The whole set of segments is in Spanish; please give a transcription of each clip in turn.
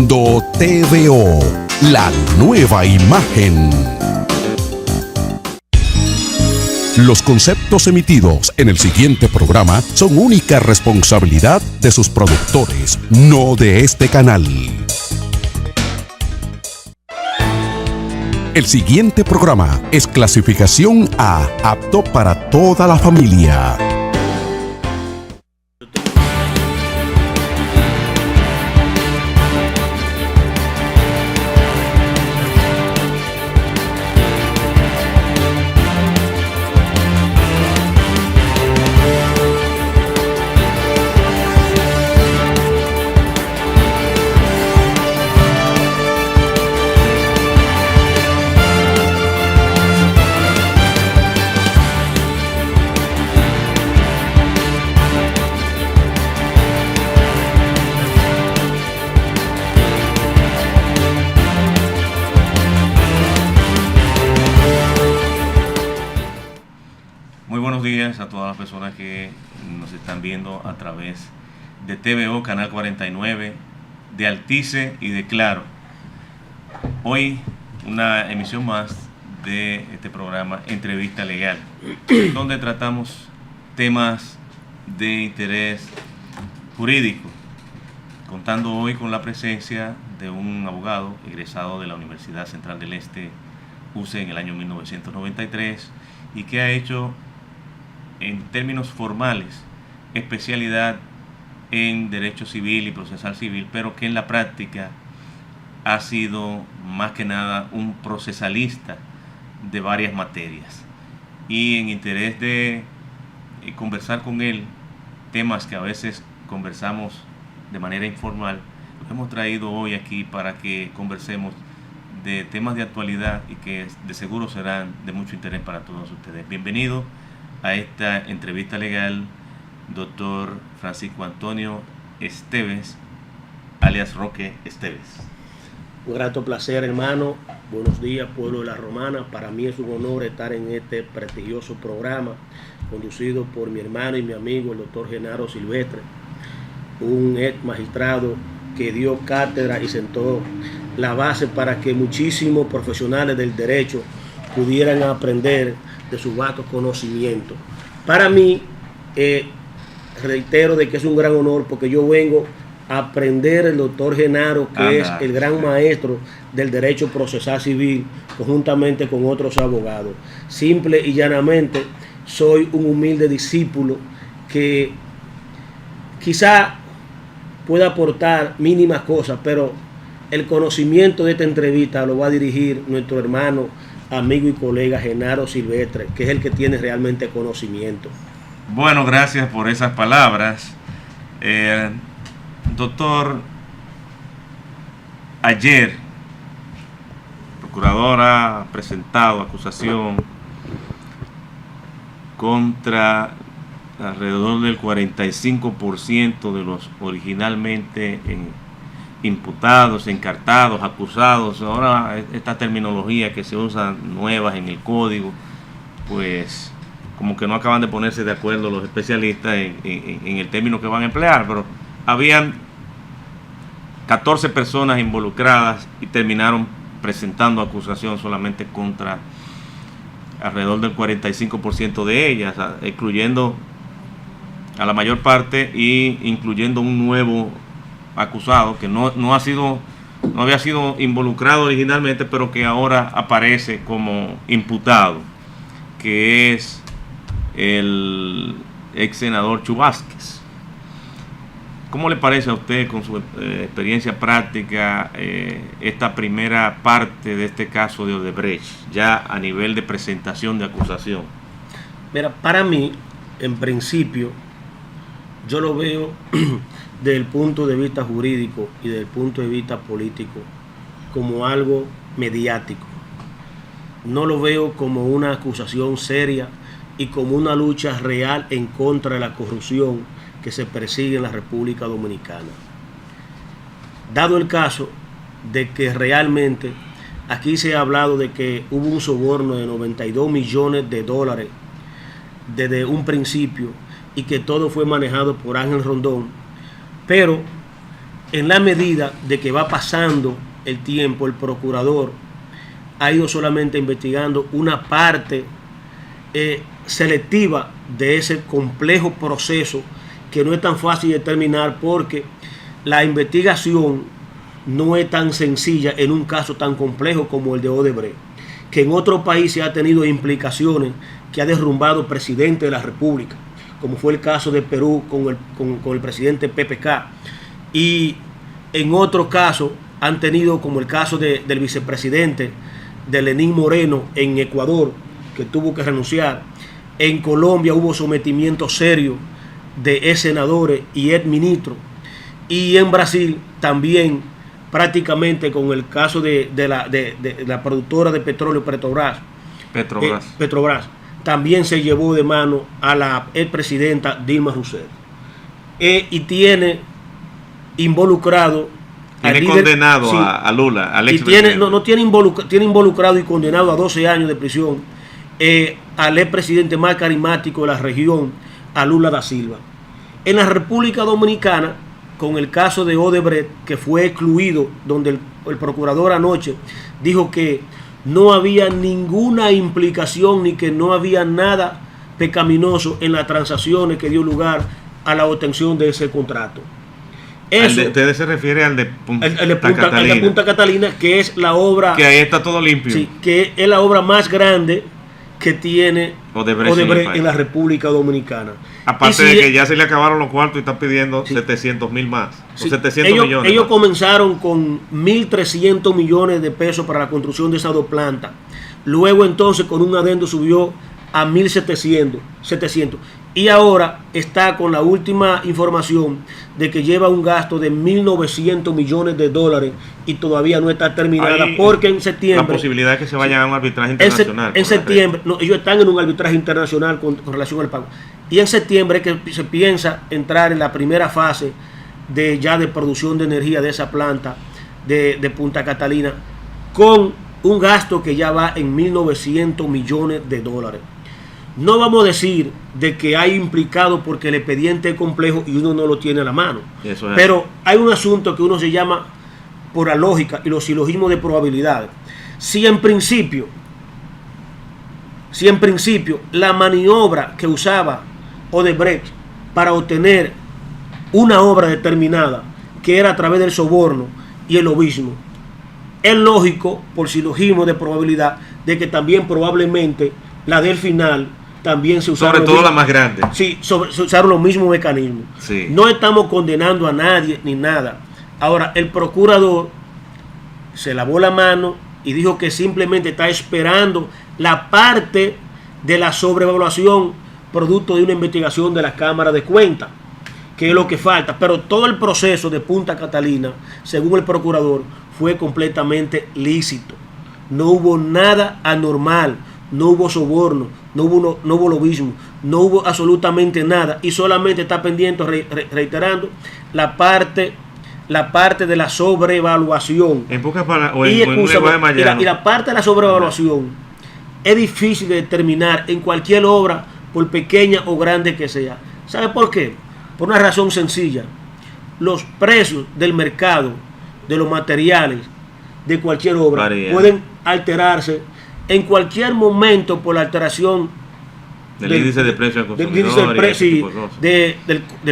escuchando TVO, la nueva imagen. Los conceptos emitidos en el siguiente programa son única responsabilidad de sus productores, no de este canal. El siguiente programa es clasificación A, apto para toda la familia. A todas las personas que nos están viendo a través de TVO, Canal 49, de Altice y de Claro. Hoy una emisión más de este programa Entrevista Legal, donde tratamos temas de interés jurídico, contando hoy con la presencia de un abogado egresado de la Universidad Central del Este, UCE, en el año 1993, y que ha hecho, en términos formales, especialidad en Derecho Civil y Procesal Civil, pero que en la práctica ha sido más que nada un procesalista de varias materias. Y en interés de conversar con él temas que a veces conversamos de manera informal, los hemos traído hoy aquí para que conversemos de temas de actualidad y que de seguro serán de mucho interés para todos ustedes. Bienvenido a esta entrevista legal, doctor Francisco Antonio Esteves, alias Roque Esteves. Un grato placer, hermano. Buenos días, pueblo de La Romana. Para mí es un honor estar en este prestigioso programa, conducido por mi hermano y mi amigo, el doctor Genaro Silvestre, un ex magistrado que dio cátedra y sentó la base para que muchísimos profesionales del derecho pudieran aprender de su vasto conocimiento. Para mí, reitero de que es un gran honor, porque yo vengo a aprender el doctor Genaro, que es el gran maestro del derecho procesal civil, conjuntamente con otros abogados. Simple y llanamente, soy un humilde discípulo que quizá pueda aportar mínimas cosas, pero el conocimiento de esta entrevista lo va a dirigir nuestro hermano, amigo y colega Genaro Silvestre, que es el que tiene realmente conocimiento. Bueno, gracias por esas palabras. Doctor, ayer la procuradora ha presentado acusación contra alrededor del 45% de los originalmente imputados, encartados, acusados. Ahora esta terminología que se usa nuevas en el código, pues como que no acaban de ponerse de acuerdo los especialistas en el término que van a emplear, pero habían 14 personas involucradas y terminaron presentando acusación solamente contra alrededor del 45% de ellas, excluyendo a la mayor parte y incluyendo un nuevo acusado que no había sido involucrado originalmente, pero que ahora aparece como imputado, que es el ex senador Chu Vázquez. ¿Cómo le parece a usted, con su experiencia práctica, esta primera parte de este caso de Odebrecht, ya a nivel de presentación de acusación? Mira, para mí, en principio, yo lo veo desde el punto de vista jurídico y desde el punto de vista político como algo mediático. No lo veo como una acusación seria y como una lucha real en contra de la corrupción que se persigue en la República Dominicana. Dado el caso de que realmente aquí se ha hablado de que hubo un soborno de 92 millones de dólares desde un principio y que todo fue manejado por Ángel Rondón, pero en la medida de que va pasando el tiempo, el procurador ha ido solamente investigando una parte selectiva de ese complejo proceso que no es tan fácil de determinar, porque la investigación no es tan sencilla en un caso tan complejo como el de Odebrecht, que en otros países ha tenido implicaciones que ha derrumbado presidente de la República, como fue el caso de Perú con el presidente PPK, y en otros casos han tenido, como el caso del vicepresidente de Lenín Moreno en Ecuador, que tuvo que renunciar. En Colombia hubo sometimiento serio de ex senadores y ex ministros, y en Brasil también, prácticamente con el caso de la productora de petróleo Petrobras, también se llevó de mano a la expresidenta Dilma Rousseff, y tiene involucrado, tiene condenado a Lula, al expresidente. Tiene involucrado y condenado a 12 años de prisión al expresidente más carismático de la región, a Lula da Silva. En la República Dominicana, con el caso de Odebrecht, que fue excluido, donde el procurador anoche dijo que no había ninguna implicación ni que no había nada pecaminoso en las transacciones que dio lugar a la obtención de ese contrato. Usted se refiere al de Punta Catalina, que es la obra, que ahí está todo limpio, sí, que es la obra más grande que tiene Odebrecht en la República Dominicana. Aparte de que ya se le acabaron los cuartos y están pidiendo 700,000 más, sí, 700 millones. Ellos comenzaron con 1.300 millones de pesos para la construcción de esas dos plantas. Luego entonces con un adendo subió a 1.700. Y ahora está con la última información de que lleva un gasto de 1.900 millones de dólares y todavía no está terminada, porque en septiembre... La posibilidad de que se vayan a un arbitraje internacional. En septiembre, no, ellos están en un arbitraje internacional con relación al pago. Y en septiembre que se piensa entrar en la primera fase de producción de energía de esa planta de Punta Catalina, con un gasto que ya va en 1.900 millones de dólares. No vamos a decir de que hay implicado porque el expediente es complejo y uno no lo tiene a la mano. Pero hay un asunto que uno se llama, por la lógica y los silogismos de probabilidades. Si en principio la maniobra que usaba Odebrecht para obtener una obra determinada, que era a través del soborno y el lobismo, es lógico, por silogismo de probabilidad, de que también probablemente la del final también se usaron. Sobre todo la más grande. Sí, se usaron los mismos mecanismos. Sí. No estamos condenando a nadie ni nada. Ahora, el procurador se lavó la mano y dijo que simplemente está esperando la parte de la sobrevaluación producto de una investigación de la Cámara de Cuentas, que es lo que falta. Pero todo el proceso de Punta Catalina, según el procurador, fue completamente lícito. No hubo nada anormal, no hubo soborno, no hubo lobismo, no hubo absolutamente nada, y solamente está pendiente, reiterando, la parte de la sobrevaluación. En pocas palabras, y la parte de la sobrevaluación es difícil de determinar en cualquier obra, por pequeña o grande que sea. ¿Sabe por qué? Por una razón sencilla. Los precios del mercado de los materiales de cualquier obra pueden alterarse en cualquier momento por la alteración del índice de precio al consumidor, del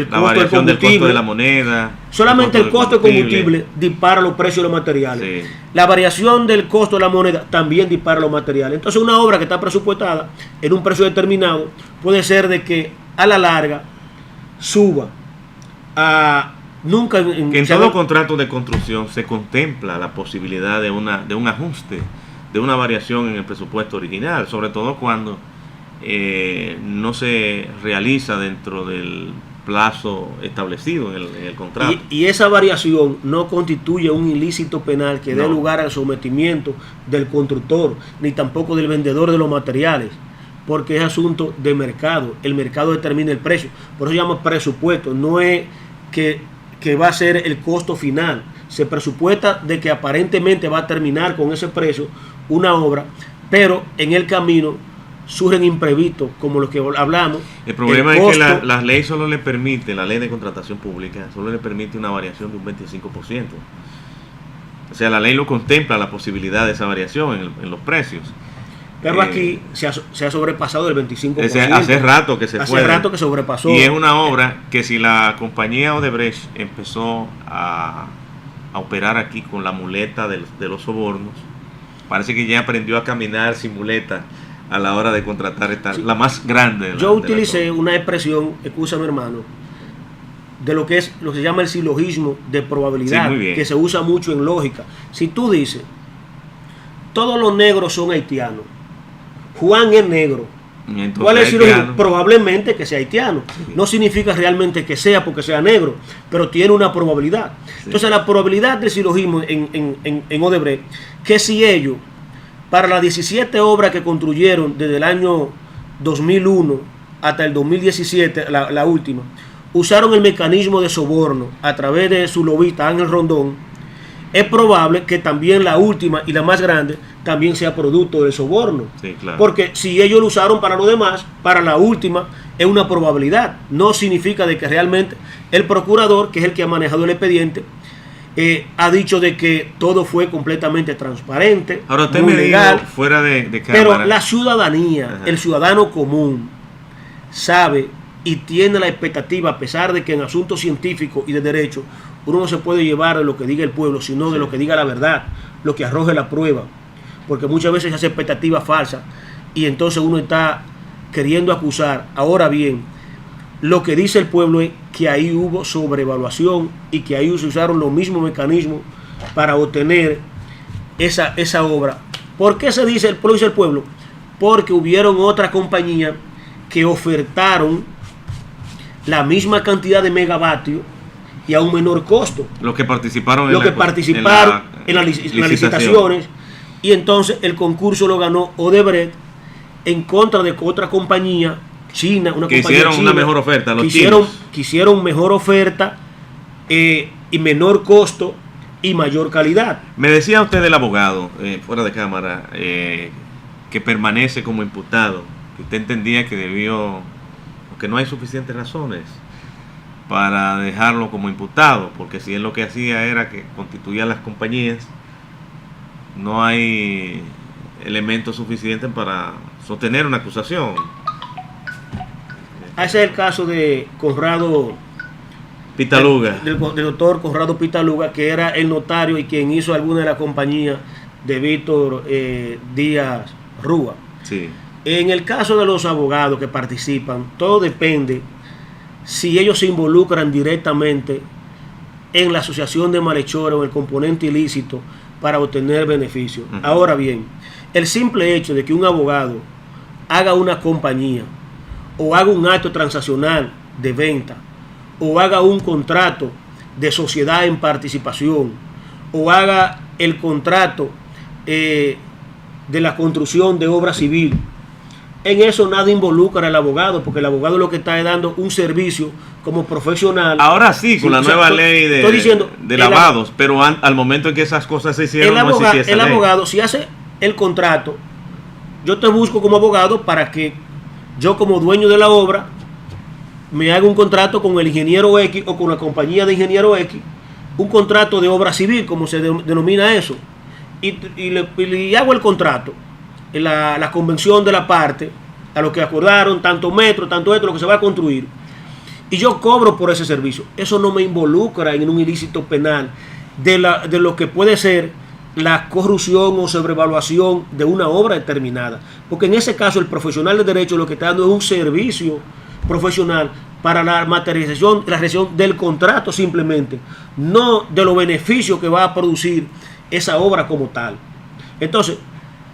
la variación del costo de la moneda. Solamente el costo del combustible dispara los precios de los materiales. Sí. La variación del costo de la moneda también dispara los materiales. Entonces, una obra que está presupuestada en un precio determinado puede ser de que a la larga suba a nunca. En todo contrato de construcción se contempla la posibilidad de un ajuste, de una variación en el presupuesto original, sobre todo cuando no se realiza dentro del plazo establecido en el contrato. Y esa variación no constituye un ilícito penal que dé lugar al sometimiento del constructor, ni tampoco del vendedor de los materiales, porque es asunto de mercado. El mercado determina el precio. Por eso se llama presupuesto. No es que va a ser el costo final. Se presupuesta de que aparentemente va a terminar con ese precio una obra, pero en el camino surgen imprevistos como los que hablamos. El problema es que la ley solo le permite, la ley de contratación pública, solo le permite una variación de un 25%. O sea, la ley lo contempla la posibilidad de esa variación en los precios. Pero aquí se ha sobrepasado el 25%. Hace rato que se puede. Hace rato que sobrepasó. Y es una obra que si la compañía Odebrecht empezó a operar aquí con la muleta de los sobornos, parece que ya aprendió a caminar sin muleta a la hora de contratar la más grande. Yo utilicé una expresión, escúchame hermano, de lo que se llama el silogismo de probabilidad, que se usa mucho en lógica. Si tú dices, todos los negros son haitianos, Juan es negro, ¿cuál es el silogismo? Probablemente que sea haitiano. Sí. No significa realmente que sea porque sea negro, pero tiene una probabilidad. Sí. Entonces la probabilidad del silogismo en Odebrecht, que si ellos, para las 17 obras que construyeron desde el año 2001 hasta el 2017, la última, usaron el mecanismo de soborno a través de su lobista Ángel Rondón, es probable que también la última y la más grande también sea producto del soborno. Sí, claro. Porque si ellos lo usaron para lo demás, para la última es una probabilidad. No significa de que realmente el procurador, que es el que ha manejado el expediente, ha dicho de que todo fue completamente transparente. Ahora usted me legal, dijo fuera de cámara. Pero la ciudadanía, el ciudadano común, sabe y tiene la expectativa, a pesar de que en asuntos científicos y de derecho uno no se puede llevar de lo que diga el pueblo, sino de lo que diga la verdad, lo que arroje la prueba, porque muchas veces se hace expectativa falsa y entonces uno está queriendo acusar. Ahora bien, lo que dice el pueblo es que ahí hubo sobrevaluación y que ahí se usaron los mismos mecanismos para obtener esa obra. ¿Por qué se dice el pueblo? Porque hubieron otras compañías que ofertaron la misma cantidad de megavatios y a un menor costo. Los que participaron en las licitaciones, y entonces el concurso lo ganó Odebrecht en contra de otra compañía china, que hicieron una mejor oferta. Hicieron mejor oferta y menor costo y mayor calidad. Me decía usted del abogado, fuera de cámara, que permanece como imputado, que usted entendía que no hay suficientes razones para dejarlo como imputado, porque si él lo que hacía era que constituía las compañías, no hay elementos suficientes para sostener una acusación. Ese es el caso de Conrado Pitaluga, del doctor Conrado Pitaluga, que era el notario y quien hizo alguna de las compañías de Víctor Díaz Rúa. Sí. En el caso de los abogados que participan, todo depende si ellos se involucran directamente en la asociación de malhechores o el componente ilícito para obtener beneficios. Uh-huh. Ahora bien, el simple hecho de que un abogado haga una compañía o haga un acto transaccional de venta o haga un contrato de sociedad en participación o haga el contrato de la construcción de obra civil, en eso nada involucra al abogado, porque el abogado lo que está es dando un servicio como profesional. Ahora sí, con la nueva ley de lavados, pero al momento en que esas cosas se hicieron, no existía esa ley. El abogado, si hace el contrato, yo te busco como abogado para que yo, como dueño de la obra, me haga un contrato con el ingeniero X o con la compañía de ingeniero X, un contrato de obra civil, como se denomina eso, y le hago el contrato, la convención de la parte, a lo que acordaron, tanto metro, tanto esto, lo que se va a construir, y yo cobro por ese servicio. Eso no me involucra en un ilícito penal de lo que puede ser la corrupción o sobrevaluación de una obra determinada, porque en ese caso el profesional de derecho lo que está dando es un servicio profesional para la materialización, la realización del contrato simplemente, no de los beneficios que va a producir esa obra como tal. Entonces,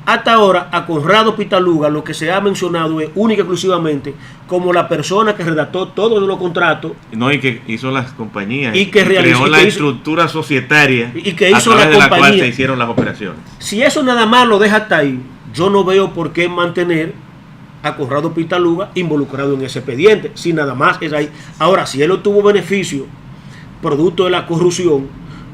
hasta ahora, a Conrado Pitaluga lo que se ha mencionado es única y exclusivamente como la persona que redactó todos los contratos. No, y que hizo las compañías. Y que realizó, creó la estructura societaria y que hizo a través de la cual se hicieron las operaciones. Si eso nada más lo deja hasta ahí, yo no veo por qué mantener a Conrado Pitaluga involucrado en ese expediente, si nada más es ahí. Ahora, si él obtuvo beneficio producto de la corrupción,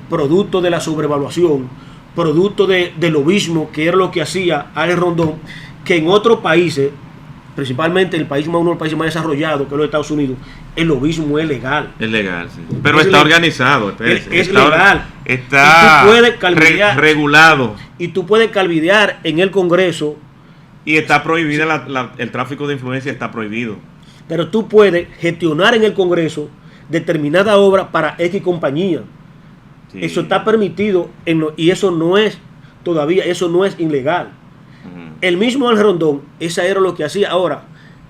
producto de la sobrevaluación, producto de lobismo, que era lo que hacía Alex Rondón, que en otros países principalmente el país, uno de los países más desarrollados, que es los Estados Unidos, el lobismo es legal. Es legal, sí. Pero está organizado. Es legal. Está regulado. Y tú puedes calvidear en el Congreso. Y está prohibida el tráfico de influencia, está prohibido. Pero tú puedes gestionar en el Congreso determinada obra para X compañía. Sí. Eso está permitido y eso no es ilegal. El mismo Ángel Rondón, esa era lo que hacía. Ahora,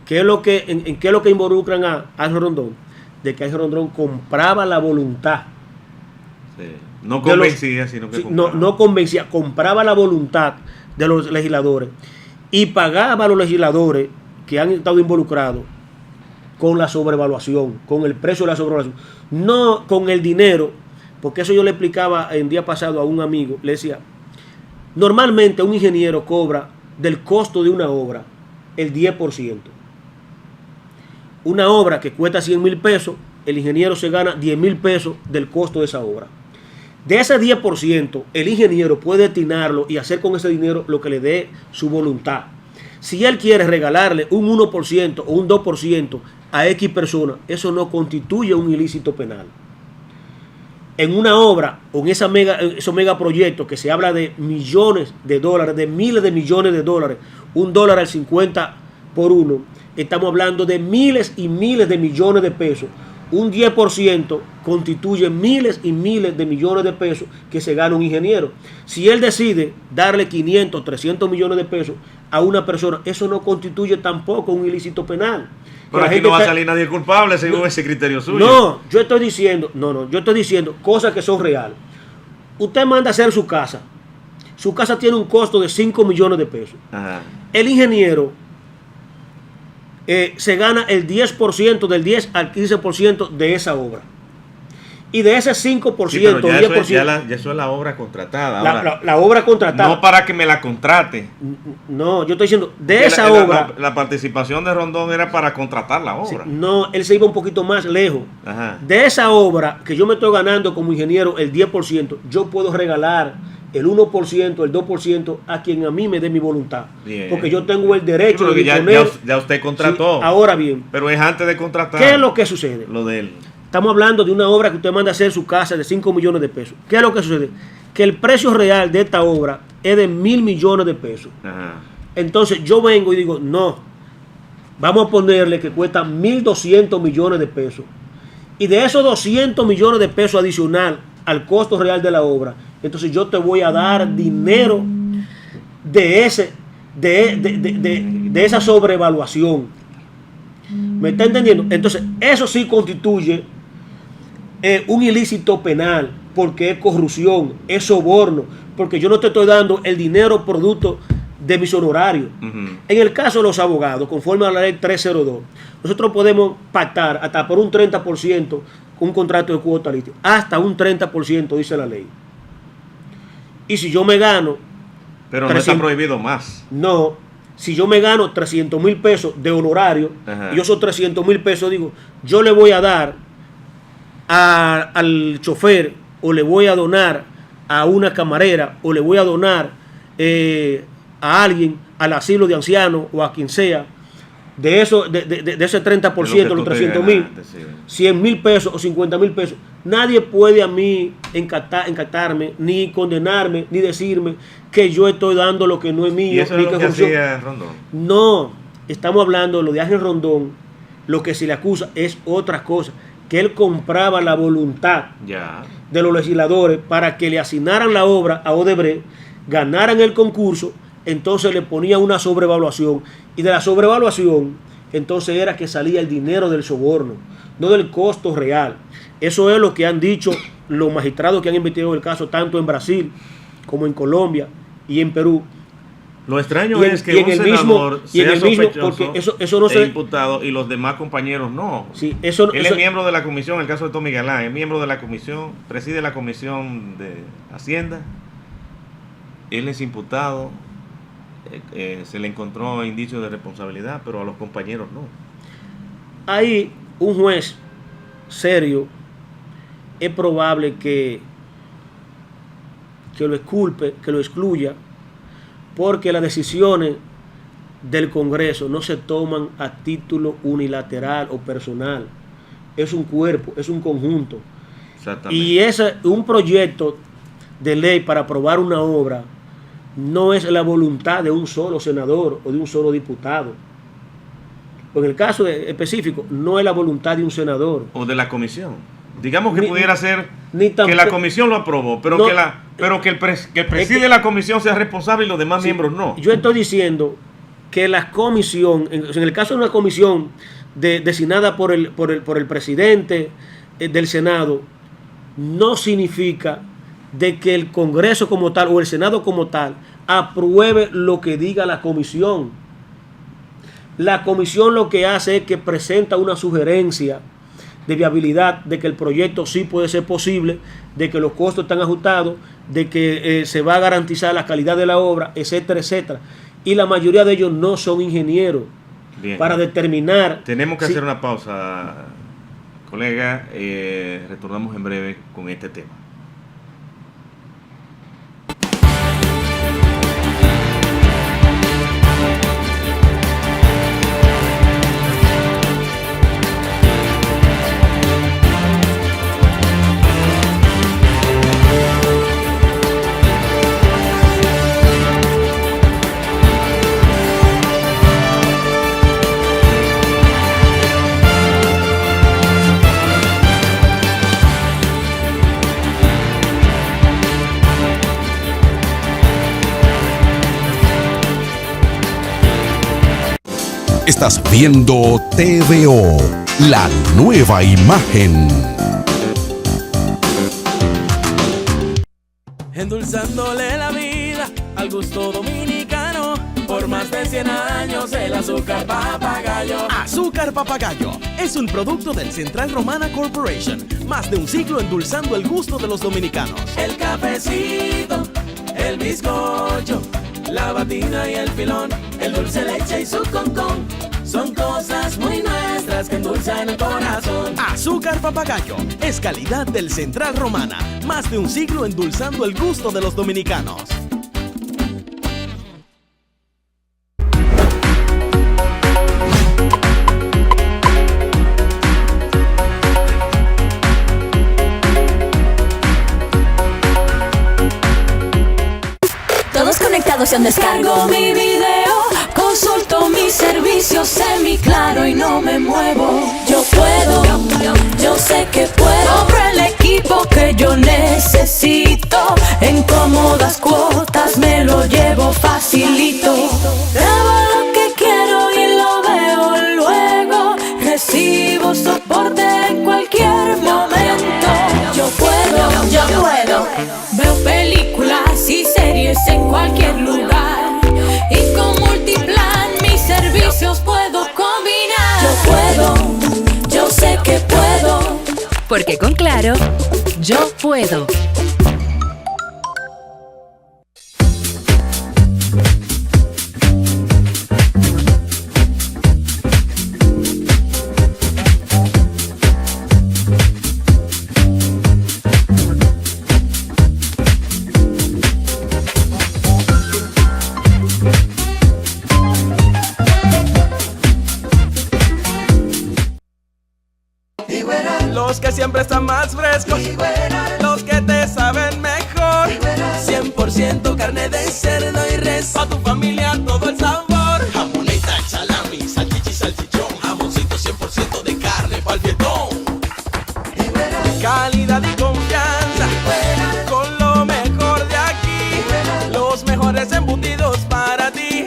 ¿en qué es lo que involucran a Ángel Rondón? De que Ángel Rondón compraba la voluntad. Sí. No convencía, sino que compraba. No convencía, compraba la voluntad de los legisladores y pagaba a los legisladores que han estado involucrados con la sobrevaluación, con el precio de la sobrevaluación, no con el dinero, porque eso yo le explicaba el día pasado a un amigo, le decía, normalmente un ingeniero cobra del costo de una obra el 10%. Una obra que cuesta 100,000 pesos, el ingeniero se gana 10,000 pesos del costo de esa obra. De ese 10%, el ingeniero puede destinarlo y hacer con ese dinero lo que le dé su voluntad. Si él quiere regalarle un 1% o un 2% a X personas, eso no constituye un ilícito penal. En una obra o en esos megaproyectos que se habla de millones de dólares, de miles de millones de dólares, $1 al 50 por 1, estamos hablando de miles y miles de millones de pesos. Un 10% constituye miles y miles de millones de pesos que se gana un ingeniero. Si él decide darle 500, 300 millones de pesos a una persona, eso no constituye tampoco un ilícito penal. Pero aquí no va a salir nadie culpable según ese criterio suyo. No, yo estoy diciendo cosas que son reales. Usted manda a hacer su casa. Su casa tiene un costo de 5 millones de pesos. Ajá. El ingeniero se gana el 10%, del 10 al 15% de esa obra. Y de ese 5%, sí, pero ya 10%. Eso es la obra contratada. La obra contratada. No para que me la contrate. No, yo estoy diciendo, de esa obra. La participación de Rondón era para contratar la obra. Sí, no, él se iba un poquito más lejos. Ajá. De esa obra que yo me estoy ganando como ingeniero el 10%, yo puedo regalar el 1%, el 2% a quien a mí me dé mi voluntad. Bien. Porque yo tengo el derecho de disponer. Ya usted contrató. Sí, ahora bien. Pero es antes de contratar. ¿Qué es lo que sucede? Lo de él. Estamos hablando de una obra que usted manda a hacer su casa de 5 millones de pesos. ¿Qué es lo que sucede? Que el precio real de esta obra es de 1,000 millones de pesos. Ajá. Entonces yo vengo y digo, no, vamos a ponerle que cuesta 1,200 millones de pesos. Y de esos 200 millones de pesos adicional al costo real de la obra, entonces yo te voy a dar dinero de esa sobrevaluación. ¿Me está entendiendo? Entonces eso sí constituye un ilícito penal, porque es corrupción, es soborno, porque yo no te estoy dando el dinero producto de mis honorarios. Uh-huh. En el caso de los abogados, conforme a la ley 302, nosotros podemos pactar hasta por un 30% un contrato de cuota libre, hasta un 30% dice la ley. Y si yo me gano... Pero no está prohibido más. No, si yo me gano 300,000 pesos de honorario, ajá, y yo esos 300,000 pesos digo, yo le voy a dar al chofer, o le voy a donar a una camarera, o le voy a donar a alguien, al asilo de ancianos o a quien sea, de ese 30%, los 300,000, 100,000 pesos o 50,000 pesos, nadie puede a mí encatarme, ni condenarme, ni decirme que yo estoy dando lo que no es mío. ¿Y eso es lo que hacía Rondón? No, estamos hablando de lo de Ángel Rondón. Lo que se le acusa es otra cosa, que él compraba la voluntad de los legisladores para que le asignaran la obra a Odebrecht, ganaran el concurso, entonces le ponía una sobrevaluación, y de la sobrevaluación entonces era que salía el dinero del soborno, no del costo real. Eso es lo que han dicho los magistrados que han investigado el caso, tanto en Brasil como en Colombia y en Perú. Lo extraño es que un senador sea sospechoso eso no imputado y los demás compañeros no. Sí, él es miembro de la comisión, en el caso de Tommy Galán, es miembro de la comisión, preside la comisión de Hacienda, él es imputado, se le encontró indicios de responsabilidad, pero a los compañeros no. Ahí un juez serio es probable que lo exculpe, que lo excluya, porque las decisiones del Congreso no se toman a título unilateral o personal. Es un cuerpo, es un conjunto. Exactamente. Y un proyecto de ley para aprobar una obra no es la voluntad de un solo senador o de un solo diputado. En el caso específico, no es la voluntad de un senador. O de la comisión. Digamos que pudiera ser que la comisión lo aprobó, pero no, que el preside la comisión sea responsable y los demás miembros no. Yo estoy diciendo que la comisión, en el caso de una comisión designada por el presidente del Senado, no significa de que el Congreso como tal o el Senado como tal apruebe lo que diga la comisión. La comisión lo que hace es que presenta una sugerencia de viabilidad, de que el proyecto sí puede ser posible, de que los costos están ajustados, de que se va a garantizar la calidad de la obra, etcétera, etcétera. Y la mayoría de ellos no son ingenieros. Bien. Para determinar. Tenemos que hacer una pausa, colega. Retornamos en breve con este tema. Estás viendo TVO, la nueva imagen. Endulzándole la vida al gusto dominicano. Por más de 100 años el azúcar papagayo. Azúcar papagayo es un producto del Central Romana Corporation. Más de un siglo endulzando el gusto de los dominicanos. El cafecito, el bizcocho, la batina y el filón, el dulce leche y su concón, son cosas muy nuestras que endulzan el corazón. Azúcar papagayo es calidad del Central Romana. Más de un siglo endulzando el gusto de los dominicanos. Todos conectados en Descargo mi video, consulto mis servicios semiclaro y no me muevo. Yo puedo, yo sé que puedo. Compro el equipo que yo necesito. En cómodas cuotas me lo llevo facilito. Grabo lo que quiero y lo veo luego. Recibo soporte en cualquier momento. Yo puedo, yo puedo. Veo películas y series en cualquier lugar. Y con Multiplan mis servicios puedo combinar. Yo puedo, yo sé que puedo. Porque con Claro, yo puedo. Los que siempre están más frescos, los que te saben mejor. 100% carne de cerdo y res, pa' tu familia todo el sabor. Jamoneta, salami, salchicha y salchichón, jamoncito 100% de carne pa'l fiestón. Calidad y confianza, con lo mejor de aquí, los mejores embutidos para ti.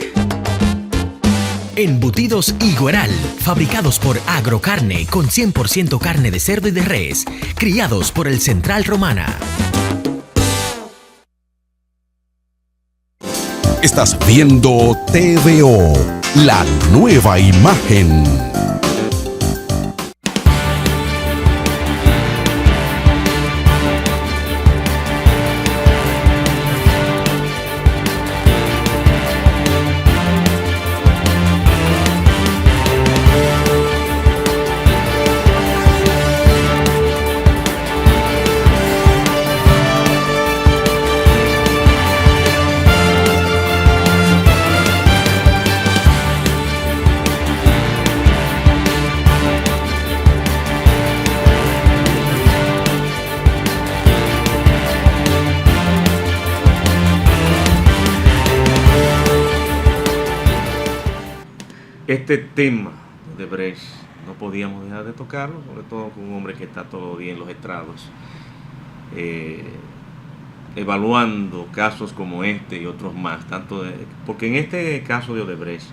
Embutidos Higueral, fabricados por Agrocarne con 100% carne de cerdo y de res, criados por el Central Romana. Estás viendo TVO, la nueva imagen. este tema de Brecht no podíamos dejar de tocarlo, sobre todo con un hombre que está todo el día en los estrados, evaluando casos como este y otros más, porque en este caso de Odebrecht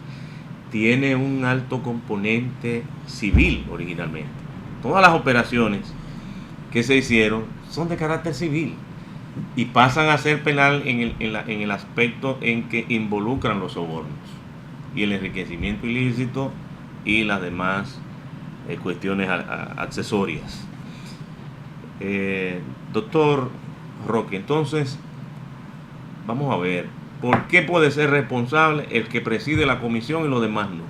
tiene un alto componente civil originalmente. Todas las operaciones que se hicieron son de carácter civil y pasan a ser penal en el aspecto en que involucran los sobornos y el enriquecimiento ilícito y las demás cuestiones accesorias. Doctor Roque, entonces vamos a ver, ¿por qué puede ser responsable el que preside la comisión y los demás no?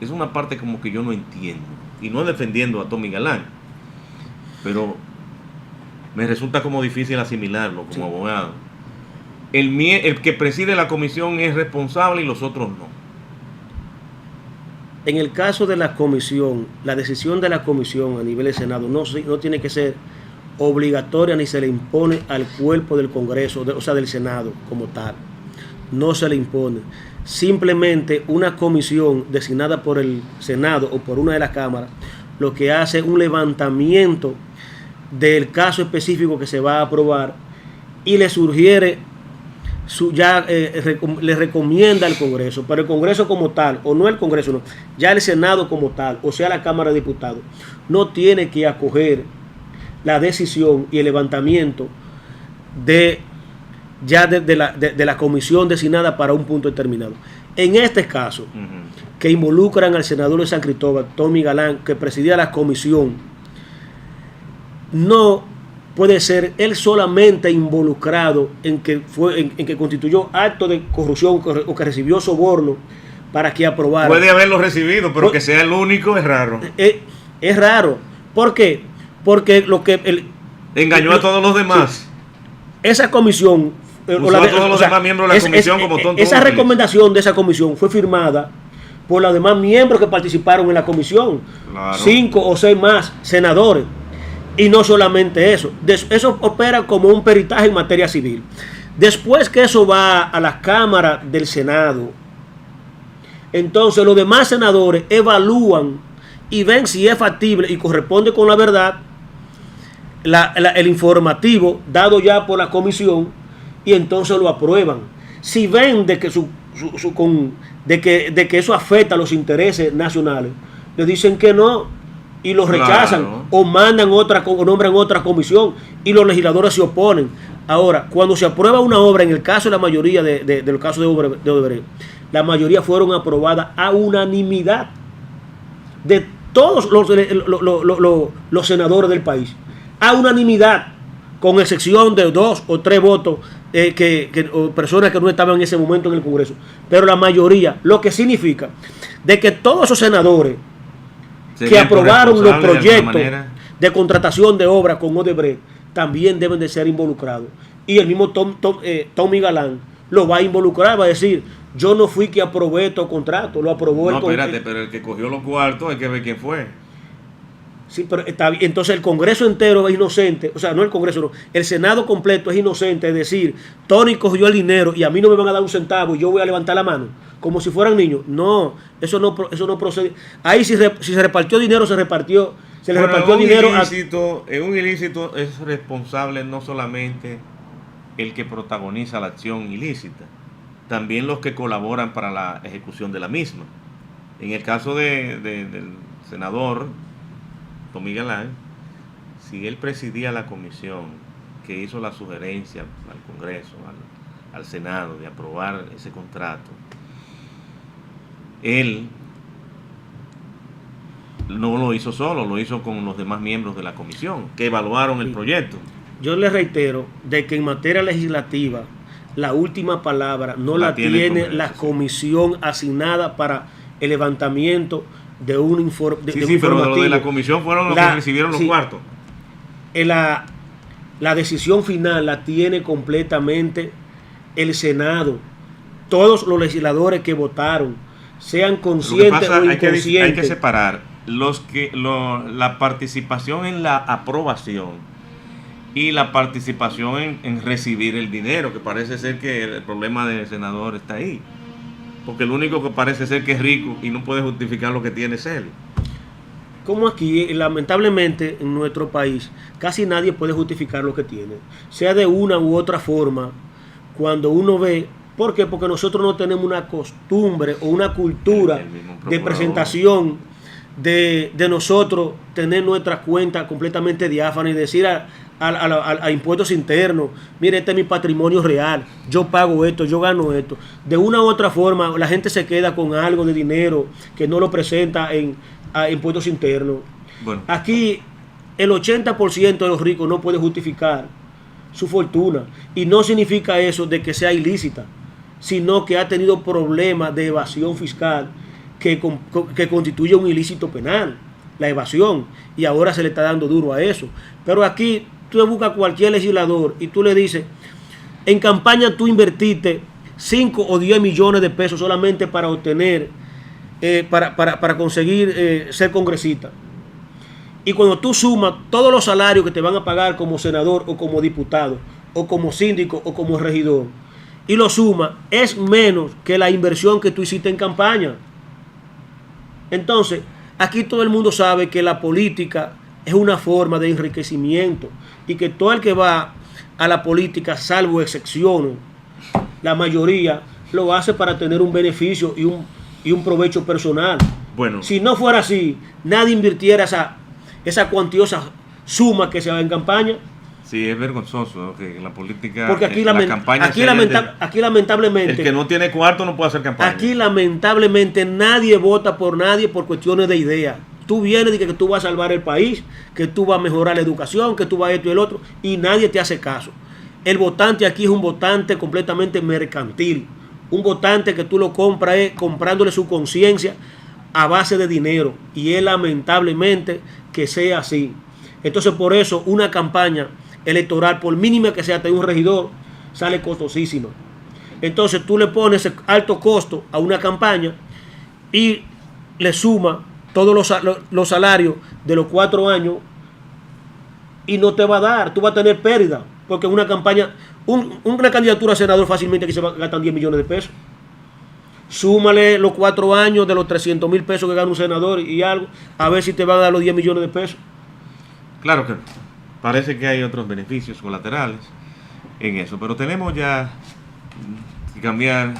Es una parte como que yo no entiendo, y no defendiendo a Tommy Galán, pero me resulta como difícil asimilarlo como abogado. El que preside la comisión es responsable y los otros no. En el caso de la comisión, la decisión de la comisión a nivel de Senado no tiene que ser obligatoria ni se le impone al cuerpo del Congreso, o sea, del Senado como tal. No se le impone. Simplemente una comisión designada por el Senado o por una de las cámaras lo que hace es un levantamiento del caso específico que se va a aprobar y le sugiere, le recomienda al Congreso, pero el Congreso como tal, o no el Congreso, no, ya el Senado como tal, o sea la Cámara de Diputados, no tiene que acoger la decisión y el levantamiento de la comisión designada para un punto determinado. En este caso, que involucran al senador de San Cristóbal, Tommy Galán, que presidía la comisión, no puede ser él solamente involucrado en que constituyó acto de corrupción o que recibió soborno para que aprobara. Puede haberlo recibido, pero que sea el único es raro. Es raro. ¿Por qué? Porque engañó a todos los demás. Esa comisión, usó a todos los demás miembros de la comisión como tontos. Esa recomendación de esa comisión fue firmada por los demás miembros que participaron en la comisión. Claro. 5 o 6 más senadores. Y no solamente eso. Eso opera como un peritaje en materia civil. Después que eso va a la Cámara del Senado, entonces los demás senadores evalúan y ven si es factible y corresponde con la verdad el informativo dado ya por la comisión, y entonces lo aprueban. Si ven de que de que eso afecta a los intereses nacionales, le dicen que no y lo rechazan, claro, o mandan o nombran otra comisión y los legisladores se oponen. Ahora, cuando se aprueba una obra, en el caso de la mayoría de los casos de Odebrecht, la mayoría fueron aprobadas a unanimidad de todos los senadores del país, a unanimidad, con excepción de 2 o 3 votos o personas que no estaban en ese momento en el Congreso, pero la mayoría, lo que significa de que todos esos senadores que aprobaron los proyectos de contratación de obras con Odebrecht también deben de ser involucrados, y el mismo Tommy Galán lo va a involucrar, va a decir: yo no fui que aprobé estos contratos, lo aprobó el Congreso. No, espérate, pero el que cogió los cuartos hay que ver quién fue. Sí, pero está bien. Entonces el Congreso entero es inocente, o sea, no el Congreso, no, el Senado completo es inocente, es decir, Tony cogió el dinero y a mí no me van a dar un centavo y yo voy a levantar la mano como si fueran niños. No, eso no procede. Ahí si se repartió dinero, se le repartió dinero. En un ilícito es responsable no solamente el que protagoniza la acción ilícita, también los que colaboran para la ejecución de la misma. En el caso del senador Tommy Galán, si él presidía la comisión que hizo la sugerencia al Congreso, al Senado, de aprobar ese contrato, él no lo hizo solo, lo hizo con los demás miembros de la comisión que evaluaron el proyecto. Yo le reitero de que en materia legislativa la última palabra no la tiene la comisión asignada para el levantamiento de un informe. Pero lo de la comisión fueron los que recibieron los cuartos. La decisión final la tiene completamente el Senado. Todos los legisladores que votaron, sean conscientes o inconscientes. Hay que separar la participación en la aprobación y la participación en recibir el dinero, que parece ser que el problema del senador está ahí. porque el único que parece ser que es rico y no puede justificar lo que tiene es él. Como aquí, lamentablemente, en nuestro país, casi nadie puede justificar lo que tiene, sea de una u otra forma. Cuando uno ve, ¿por qué? Porque nosotros no tenemos una costumbre o una cultura de presentación de nosotros tener nuestra cuenta completamente diáfana y decir a impuestos internos, mire, este es mi patrimonio real, yo pago esto, yo gano esto. De una u otra forma, la gente se queda con algo de dinero que no lo presenta a impuestos internos. Bueno. Aquí el 80% de los ricos no puede justificar su fortuna, y no significa eso de que sea ilícita, sino que ha tenido problemas de evasión fiscal que constituye un ilícito penal, la evasión, y ahora se le está dando duro a eso. Pero aquí tú buscas a cualquier legislador y tú le dices, en campaña tú invertiste 5 o 10 millones de pesos solamente para obtener, para conseguir ser congresista. Y cuando tú sumas todos los salarios que te van a pagar como senador o como diputado o como síndico o como regidor, y lo sumas, es menos que la inversión que tú hiciste en campaña. Entonces, aquí todo el mundo sabe que la política es una forma de enriquecimiento y que todo el que va a la política, salvo excepciones, la mayoría lo hace para tener un beneficio y un provecho personal. Bueno, si no fuera así, nadie invirtiera esa cuantiosa suma que se va en campaña. Sí, es vergonzoso, ¿no? Que la política, porque aquí, aquí lamentablemente, el que no tiene cuarto no puede hacer campaña. Aquí lamentablemente nadie vota por nadie por cuestiones de ideas. Tú vienes y que tú vas a salvar el país, que tú vas a mejorar la educación, que tú vas a esto y el otro, y nadie te hace caso. El votante aquí es un votante completamente mercantil, un votante que tú lo compras comprándole su conciencia a base de dinero, y es lamentablemente que sea así. Entonces, por eso una campaña electoral, por mínima que sea, de un regidor, sale costosísima. Entonces tú le pones alto costo a una campaña y le suma todos los salarios de los 4 años y no te va a dar, tú vas a tener pérdida, porque una campaña, una candidatura a senador fácilmente aquí se gastan 10 millones de pesos. Súmale los 4 años de los 300,000 pesos que gana un senador y algo, a ver si te van a dar los 10 millones de pesos. Claro que parece que hay otros beneficios colaterales en eso, pero tenemos ya que cambiar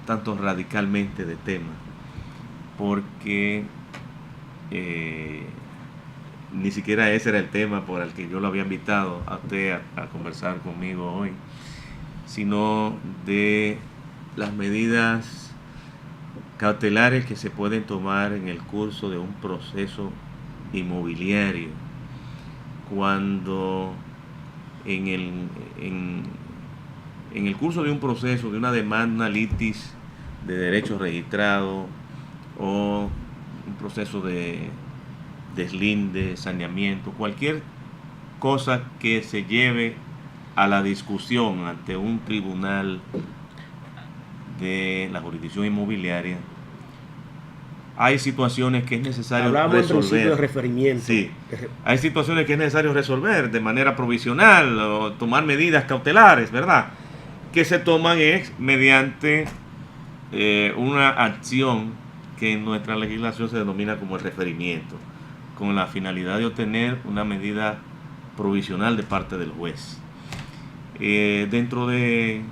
tanto radicalmente de tema, porque ni siquiera ese era el tema por el que yo lo había invitado a usted a conversar conmigo hoy, sino de las medidas cautelares que se pueden tomar en el curso de un proceso inmobiliario, cuando en el curso de un proceso, de una demanda, una litis de derechos registrados o un proceso de deslinde, saneamiento, cualquier cosa que se lleve a la discusión ante un tribunal de la jurisdicción inmobiliaria, hay situaciones que es necesario resolver. De referimiento. Sí, hay situaciones que es necesario resolver de manera provisional o tomar medidas cautelares, ¿verdad? Que se toman es mediante una acción que en nuestra legislación se denomina como el referimiento, con la finalidad de obtener una medida provisional de parte del juez. Dentro de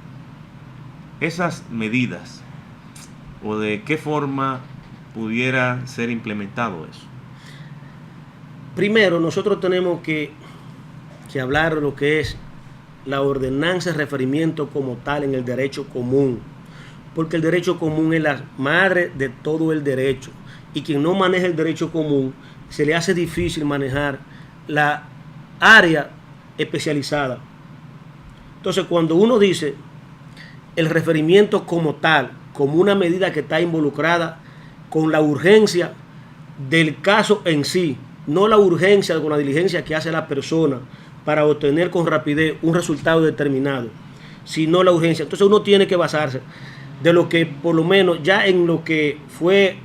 esas medidas, o de qué forma pudiera ser implementado eso. Primero, nosotros tenemos que hablar de lo que es la ordenanza de referimiento como tal en el derecho común, porque el derecho común es la madre de todo el derecho, y quien no maneja el derecho común se le hace difícil manejar la área especializada. Entonces, cuando uno dice el referimiento como tal, como una medida que está involucrada con la urgencia del caso en sí, no la urgencia con la diligencia que hace la persona para obtener con rapidez un resultado determinado, sino la urgencia. Entonces uno tiene que basarse de lo que, por lo menos ya en lo que fue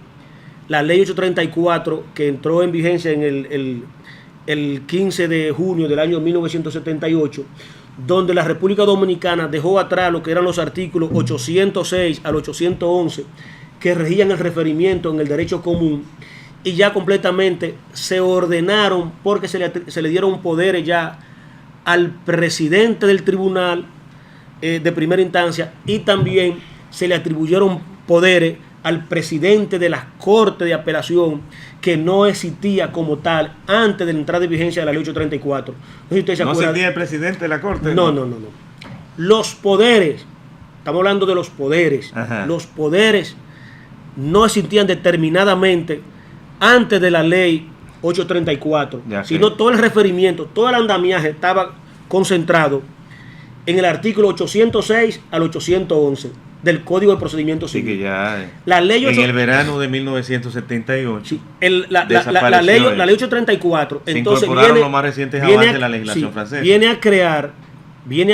la ley 834, que entró en vigencia en el 15 de junio del año 1978, donde la República Dominicana dejó atrás lo que eran los artículos 806 al 811 que regían el referimiento en el derecho común, y ya completamente se ordenaron porque se le dieron poderes ya al presidente del tribunal de primera instancia, y también se le atribuyeron poderes al presidente de la Corte de Apelación, que no existía como tal antes de la entrada de vigencia de la ley 834. No sé si ¿No existía el presidente de la Corte? No. Los poderes, estamos hablando de los poderes. Ajá. Los poderes no existían determinadamente antes de la ley 834, sino todo el referimiento, todo el andamiaje estaba concentrado en el artículo 806 al 811 del Código de Procedimiento Civil. Sí, que ya la ley en el verano de 1978 sí, la ley 834 se entonces incorporaron los más recientes avances de la legislación francesa. Viene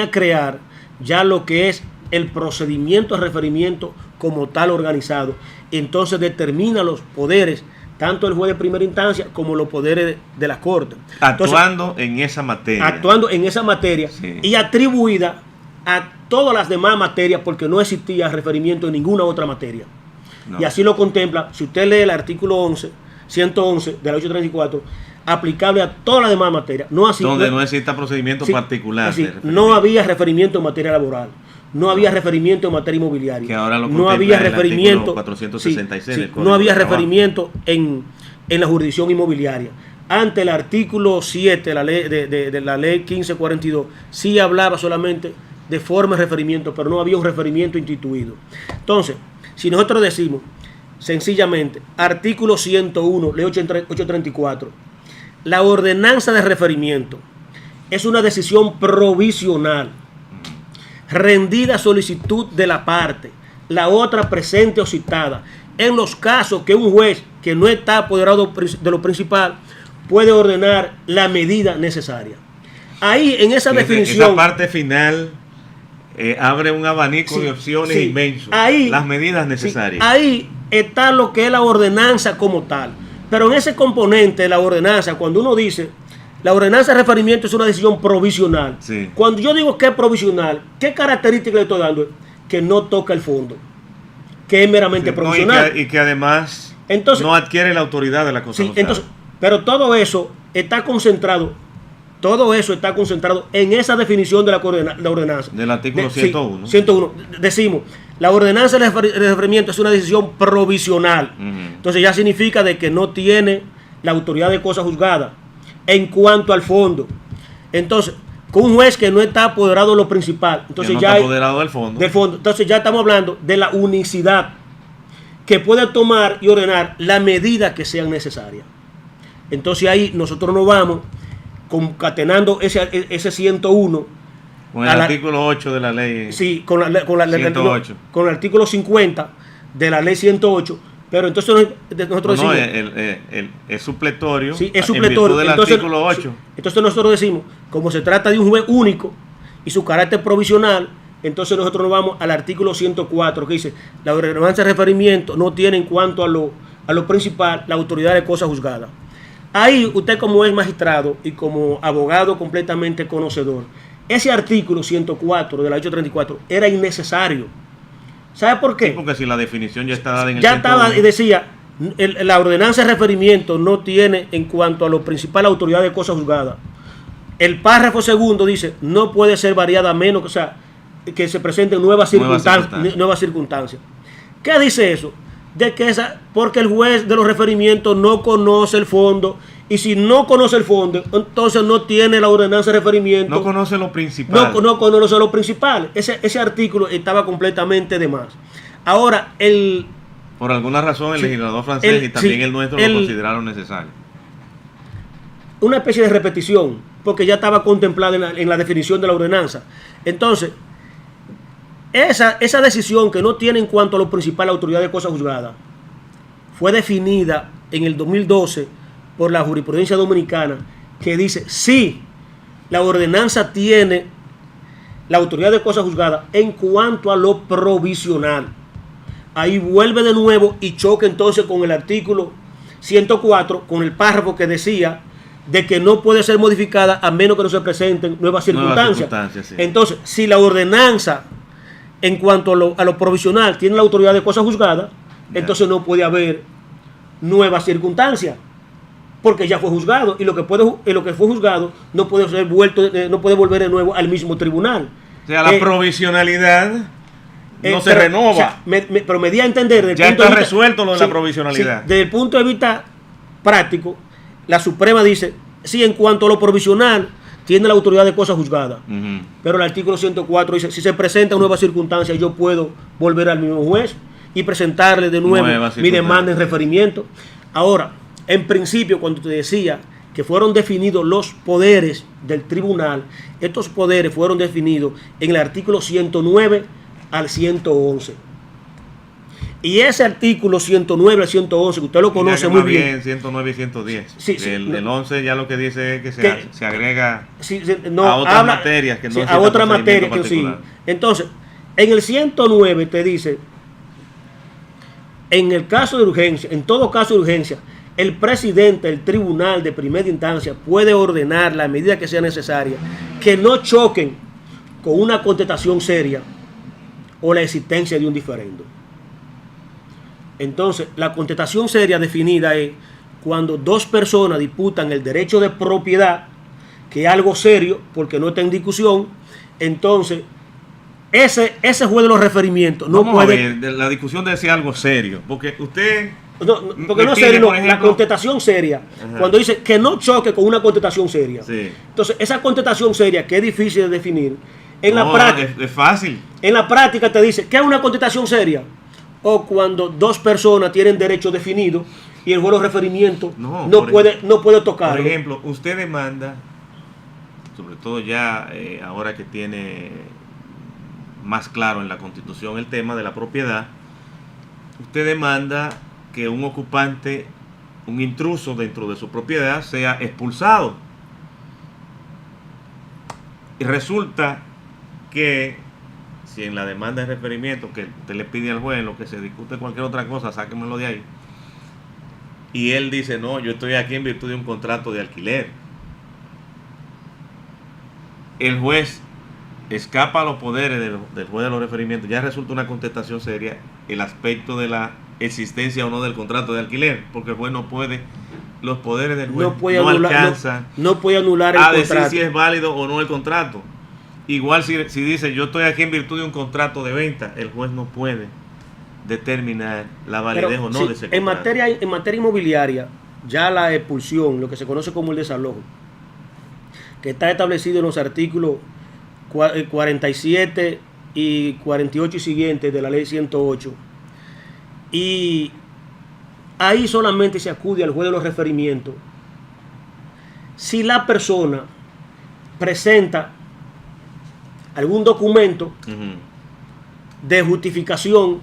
a crear ya lo que es el procedimiento de referimiento como tal organizado. Entonces determina los poderes, tanto el juez de primera instancia como los poderes de la Corte. Actuando en esa materia. Sí. Y atribuida a todas las demás materias, porque no existía referimiento en ninguna otra materia. No. Y así lo contempla, si usted lee el artículo 111 de la 834, aplicable a todas las demás materias. No así, donde no exista procedimiento particular. Así, no había referimiento en materia laboral. No había referimiento en materia inmobiliaria. Que ahora lo no había referimiento 466 del Código no había de Trabajo. Referimiento en la jurisdicción inmobiliaria. Ante el artículo 7 de la ley, de la ley 1542, sí hablaba solamente de forma de referimiento, pero no había un referimiento instituido. Entonces, si nosotros decimos sencillamente artículo 101, ley 834, la ordenanza de referimiento es una decisión provisional rendida a solicitud de la parte, la otra presente o citada, en los casos que un juez que no está apoderado de lo principal puede ordenar la medida necesaria. Ahí, en esa definición... Esa parte final abre un abanico de opciones inmenso. Ahí, las medidas necesarias. Ahí está lo que es la ordenanza como tal. Pero en ese componente de la ordenanza, cuando uno dice... La ordenanza de referimiento es una decisión provisional. Sí. Cuando yo digo que es provisional, ¿qué característica le estoy dando? Que no toca el fondo, que es meramente provisional. Y que además no adquiere la autoridad de la cosa. Pero todo eso está concentrado en esa definición de la ordenanza. Del artículo 101. 101. Decimos, la ordenanza de referimiento es una decisión provisional. Entonces ya significa de que no tiene la autoridad de cosa juzgada. En cuanto al fondo, entonces, con un juez que no está apoderado de lo principal, entonces no está apoderado del fondo. Entonces ya estamos hablando de la unicidad que puede tomar y ordenar la medida que sean necesarias. Entonces ahí nosotros nos vamos concatenando ese 101 con el artículo 8 de la ley. Sí, con el artículo 50 de la ley 108. Pero entonces nosotros decimos... es supletorio. Sí, es supletorio. Del artículo 8. Entonces nosotros decimos, como se trata de un juez único y su carácter provisional, entonces nosotros nos vamos al artículo 104, que dice, la ordenanza de referimiento no tiene en cuanto a lo principal la autoridad de cosa juzgada. Ahí usted, como es magistrado y como abogado completamente conocedor, ese artículo 104 de la 834 era innecesario. ¿Sabe por qué? Sí, porque si la definición ya está dada en el 101. Estaba, y decía, la ordenanza de referimiento no tiene en cuanto a lo principal autoridad de cosa juzgada. El párrafo segundo dice, no puede ser variada a menos, o sea, que se presenten nuevas circunstancias. ¿Qué dice eso? De que porque el juez de los referimientos no conoce el fondo, y si no conoce el fondo, entonces no tiene la ordenanza de referimiento. No conoce lo principal. No conoce lo principal. Ese artículo estaba completamente de más. Ahora, por alguna razón el legislador francés y también el nuestro lo consideraron necesario. Una especie de repetición, porque ya estaba contemplada en la definición de la ordenanza. Entonces, esa decisión que no tiene en cuanto a lo principal la autoridad de cosa juzgada fue definida en el 2012 por la jurisprudencia dominicana, que dice, sí, la ordenanza tiene la autoridad de cosa juzgada en cuanto a lo provisional. Ahí vuelve de nuevo y choca entonces con el artículo 104, con el párrafo que decía de que no puede ser modificada a menos que no se presenten nuevas circunstancias. Sí. Entonces, si la ordenanza en cuanto a lo provisional tiene la autoridad de cosa juzgada, entonces no puede haber nuevas circunstancias, porque ya fue juzgado, y lo que fue juzgado no puede ser no puede volver de nuevo al mismo tribunal. O sea, la provisionalidad no se renova. O sea, pero me di a entender. Ya está resuelto lo de la provisionalidad. Desde el punto de vista práctico, la Suprema dice, sí, en cuanto a lo provisional, tiene la autoridad de cosa juzgada. Pero el artículo 104 dice, si se presenta nuevas circunstancias, yo puedo volver al mismo juez y presentarle de nuevo mi demanda en referimiento. Ahora, en principio, cuando te decía que fueron definidos los poderes del tribunal, estos poderes fueron definidos en el artículo 109 al 111. Y ese artículo 109 al 111, que usted lo conoce muy bien. 109 y 110. Sí, el 11 ya lo que dice es que se agrega a otras materias que no a otra materia que sí. Entonces, en el 109 te dice, en el caso de urgencia, en todo caso de urgencia, el presidente del tribunal de primera instancia puede ordenar la medida que sea necesaria que no choquen con una contestación seria o la existencia de un diferendo. Entonces, la contestación seria definida es cuando dos personas disputan el derecho de propiedad, que es algo serio porque no está en discusión. Entonces, ese juez de los referimientos no puede... Vamos a ver, la discusión debe ser algo serio, porque usted... porque no serio, no, ejemplo, la contestación seria. Cuando dice que no choque con una contestación seria. Sí. Entonces, esa contestación seria, que es difícil de definir, la práctica... Es fácil. En la práctica te dice, ¿qué es una contestación seria? O cuando dos personas tienen derecho definido y el juez de los referimientos no puede tocarlo. Por ejemplo, usted demanda, sobre todo ya ahora que tiene más claro en la Constitución el tema de la propiedad, usted demanda que un ocupante, un intruso dentro de su propiedad sea expulsado. Y resulta que si en la demanda de referimiento que usted le pide al juez, en lo que se discute cualquier otra cosa, sáquenmelo de ahí, y él dice, no, yo estoy aquí en virtud de un contrato de alquiler, el juez escapa a los poderes del juez de los referimientos, ya resulta una contestación seria el aspecto de la existencia o no del contrato de alquiler, porque el juez no puede, los poderes del juez no alcanzan no puede anular el a contrato, decir si es válido o no el contrato. Igual si dice yo estoy aquí en virtud de un contrato de venta, el juez no puede determinar la validez o no de ese contrato. En materia inmobiliaria, ya la expulsión, lo que se conoce como el desalojo, que está establecido en los artículos 47 y 48 y siguientes de la ley 108, y ahí solamente se acude al juez de los referimientos si la persona presenta algún documento de justificación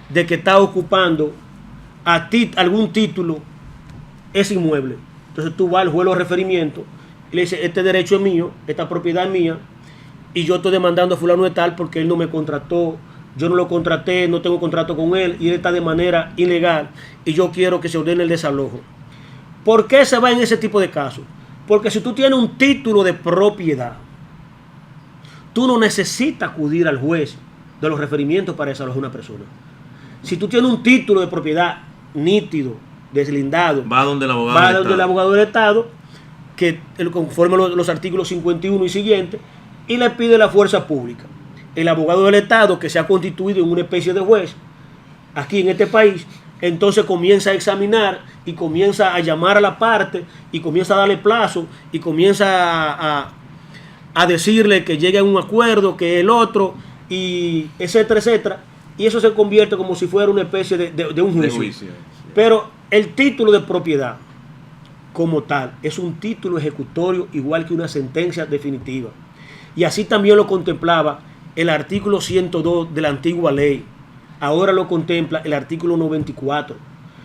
de que está ocupando algún título ese inmueble. Entonces tú vas al juez de los referimientos y le dices, este derecho es mío, esta propiedad es mía, y yo estoy demandando a fulano de tal porque él no me contrató, yo no lo contraté, no tengo contrato con él, y él está de manera ilegal, y yo quiero que se ordene el desalojo. ¿Por qué se va en ese tipo de casos? Porque si tú tienes un título de propiedad, tú no necesitas acudir al juez de los referimientos para desalojar a una persona. Si tú tienes un título de propiedad nítido, deslindado, va donde el abogado del Estado, que conforme los artículos 51 y siguientes, y le pide la fuerza pública. El abogado del Estado, que se ha constituido en una especie de juez aquí en este país, entonces comienza a examinar y comienza a llamar a la parte y comienza a darle plazo y comienza a decirle que llegue a un acuerdo, que el otro, y etcétera, etcétera, y eso se convierte como si fuera una especie de un juicio. Pero el título de propiedad como tal es un título ejecutorio igual que una sentencia definitiva, y así también lo contemplaba el artículo 102 de la antigua ley. Ahora lo contempla el artículo 94.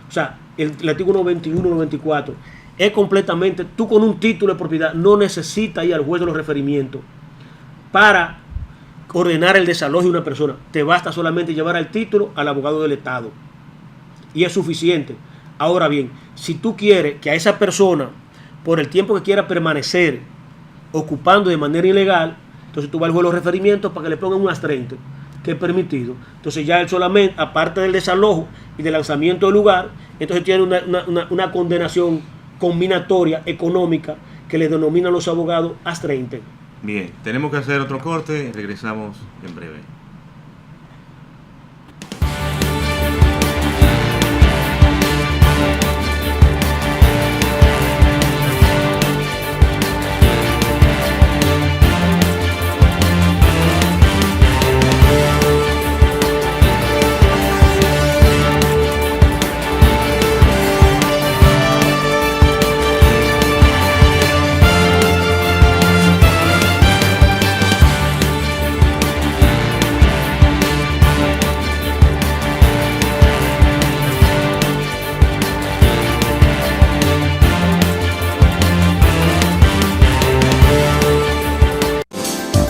O sea, el artículo 91 y 94 es completamente, tú con un título de propiedad no necesitas ir al juez de los referimientos para ordenar el desalojo de una persona. Te basta solamente llevar el título al abogado del Estado y es suficiente. Ahora bien, si tú quieres que a esa persona por el tiempo que quiera permanecer ocupando de manera ilegal, entonces tú vas al juez de los referimientos para que le pongan un astrente, que es permitido. Entonces ya él solamente, aparte del desalojo y del lanzamiento del lugar, entonces tiene una condenación combinatoria económica que le denominan los abogados astrente. Bien, tenemos que hacer otro corte, regresamos en breve.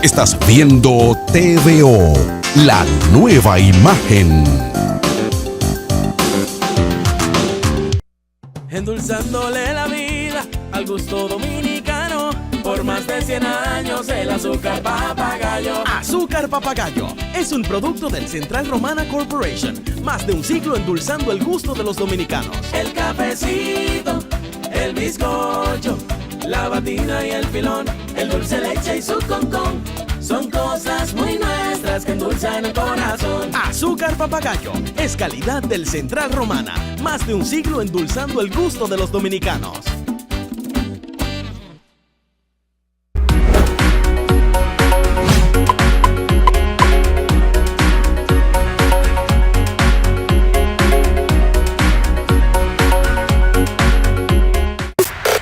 Estás viendo TVO, la nueva imagen. Endulzándole la vida al gusto dominicano. Por más de 100 años el azúcar papagayo. Azúcar Papagayo es un producto del Central Romana Corporation. Más de un siglo endulzando el gusto de los dominicanos. El cafecito, el bizcocho, la batida y el filón, el dulce leche y su concón, son cosas muy nuestras que endulzan el corazón. Azúcar Papagayo es calidad del Central Romana. Más de un siglo endulzando el gusto de los dominicanos.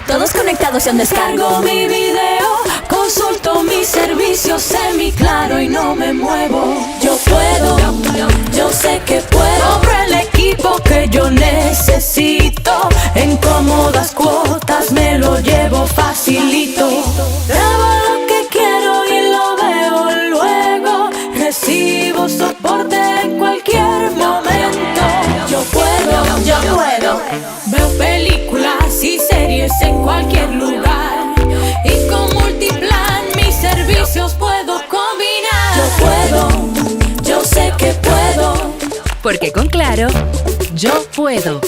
Todos conectados en Descargo mi video. Consulto mis servicios en mi Claro y no me muevo. Yo puedo, yo sé que puedo. Compro el equipo que yo necesito. En cómodas cuotas me lo llevo facilito. Grabo lo que quiero y lo veo luego. Recibo soporte en cualquier momento. Yo puedo. Veo películas y series en cualquier lugar. Y con Multiplan mis servicios puedo combinar. Yo puedo, yo sé que puedo. Porque con Claro, yo puedo.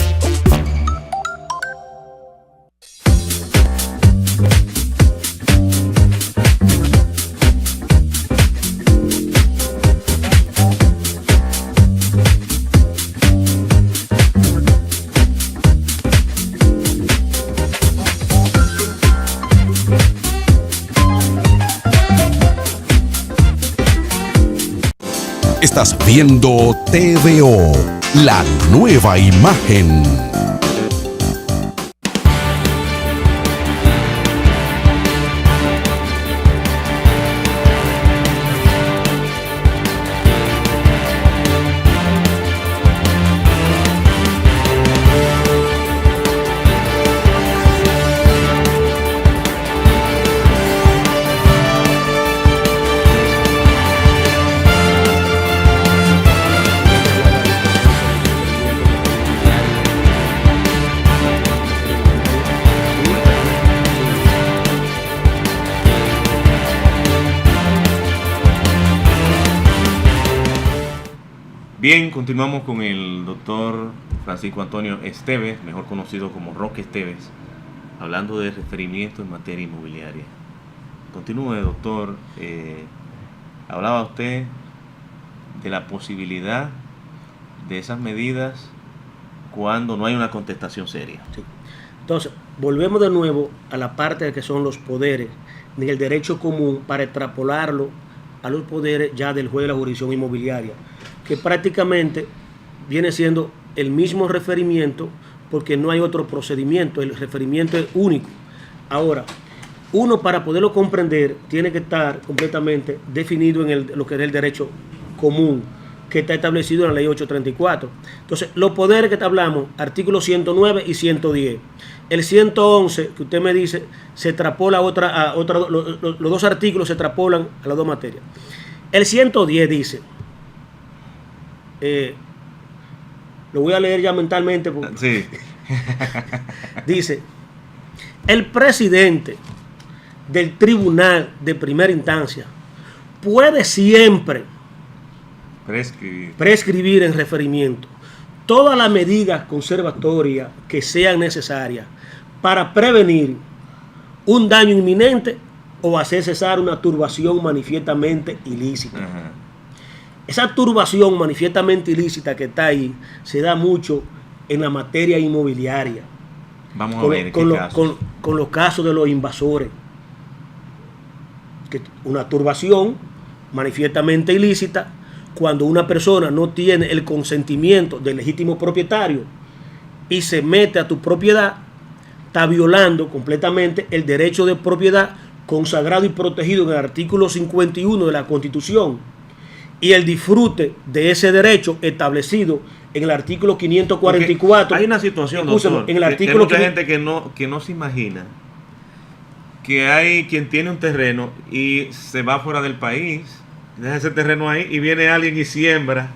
Estás viendo TVO, la nueva imagen. Bien, continuamos con el doctor Francisco Antonio Esteves, mejor conocido como Roque Esteves, hablando de referimiento en materia inmobiliaria. Continúe, doctor. Hablaba usted de la posibilidad de esas medidas cuando no hay una contestación seria. Sí. Entonces, volvemos de nuevo a la parte de que son los poderes en el derecho común para extrapolarlo a los poderes ya del juez de la jurisdicción inmobiliaria, que prácticamente viene siendo el mismo referimiento porque no hay otro procedimiento, el referimiento es único. Ahora, uno para poderlo comprender tiene que estar completamente definido en lo que es el derecho común, que está establecido en la ley 834. Entonces, los poderes que hablamos, artículos 109 y 110. El 111, que usted me dice, se extrapola los dos artículos se extrapolan a las dos materias. El 110 dice, lo voy a leer ya mentalmente. Sí. Dice, el presidente del tribunal de primera instancia puede siempre prescribir en referimiento todas las medidas conservatorias que sean necesarias para prevenir un daño inminente o hacer cesar una turbación manifiestamente ilícita. Ajá. Esa turbación manifiestamente ilícita que está ahí se da mucho en la materia inmobiliaria. Vamos a ver con los casos de los invasores. Que una turbación manifiestamente ilícita cuando una persona no tiene el consentimiento del legítimo propietario y se mete a tu propiedad, está violando completamente el derecho de propiedad consagrado y protegido en el artículo 51 de la Constitución y el disfrute de ese derecho establecido en el artículo 544. Porque hay una situación, doctor, en el artículo hay mucha gente que no se imagina que hay quien tiene un terreno y se va fuera del país, deja ese terreno ahí y viene alguien y siembra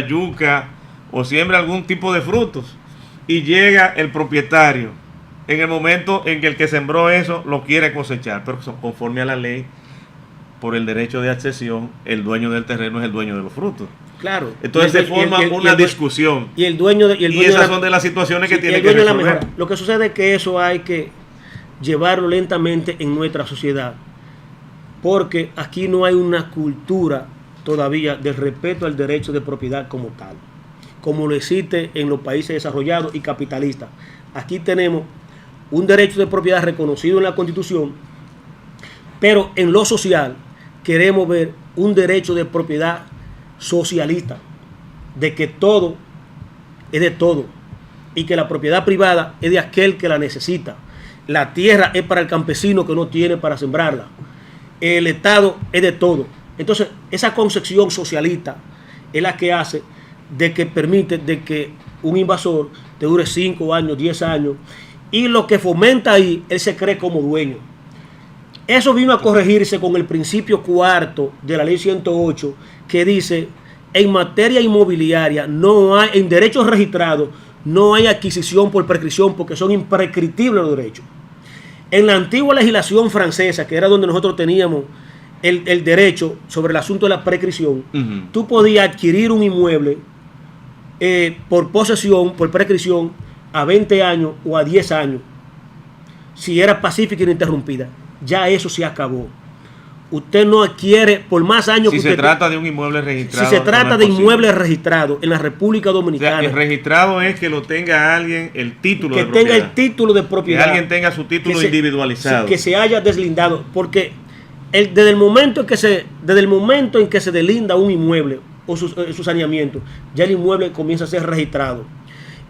yuca o siembra algún tipo de frutos y llega el propietario en el momento en que el que sembró eso lo quiere cosechar, pero conforme a la ley, por el derecho de accesión, el dueño del terreno es el dueño de los frutos. Claro. Entonces se forma una discusión. Y el dueño y esas son de las situaciones que tiene que resolver. Lo que sucede es que eso hay que llevarlo lentamente en nuestra sociedad, porque aquí no hay una cultura todavía del respeto al derecho de propiedad como tal, como lo existe en los países desarrollados y capitalistas. Aquí tenemos un derecho de propiedad reconocido en la Constitución, pero en lo social queremos ver un derecho de propiedad socialista, de que todo es de todo y que la propiedad privada es de aquel que la necesita. La tierra es para el campesino que no tiene para sembrarla. El Estado es de todo. Entonces, esa concepción socialista es la que hace de que permite de que un invasor te dure 5 años, 10 años, y lo que fomenta ahí, él se cree como dueño. Eso vino a corregirse con el principio 4 de la ley 108, que dice, en materia inmobiliaria, no hay, en derechos registrados, no hay adquisición por prescripción porque son imprescriptibles los derechos. En la antigua legislación francesa, que era donde nosotros teníamos el derecho sobre el asunto de la prescripción, tú podías adquirir un inmueble por posesión, por prescripción, a 20 años o a 10 años, si era pacífica e ininterrumpida. Ya eso se acabó. Usted no adquiere por más años si que se usted trata de un inmueble registrado. Si se trata de inmuebles registrados en la República Dominicana. O sea, el registrado es que lo tenga alguien, el título de propiedad. Que tenga el título de propiedad. Que alguien tenga su título individualizado. Que se haya deslindado. Porque desde el momento en que se deslinda un inmueble o su saneamiento, ya el inmueble comienza a ser registrado.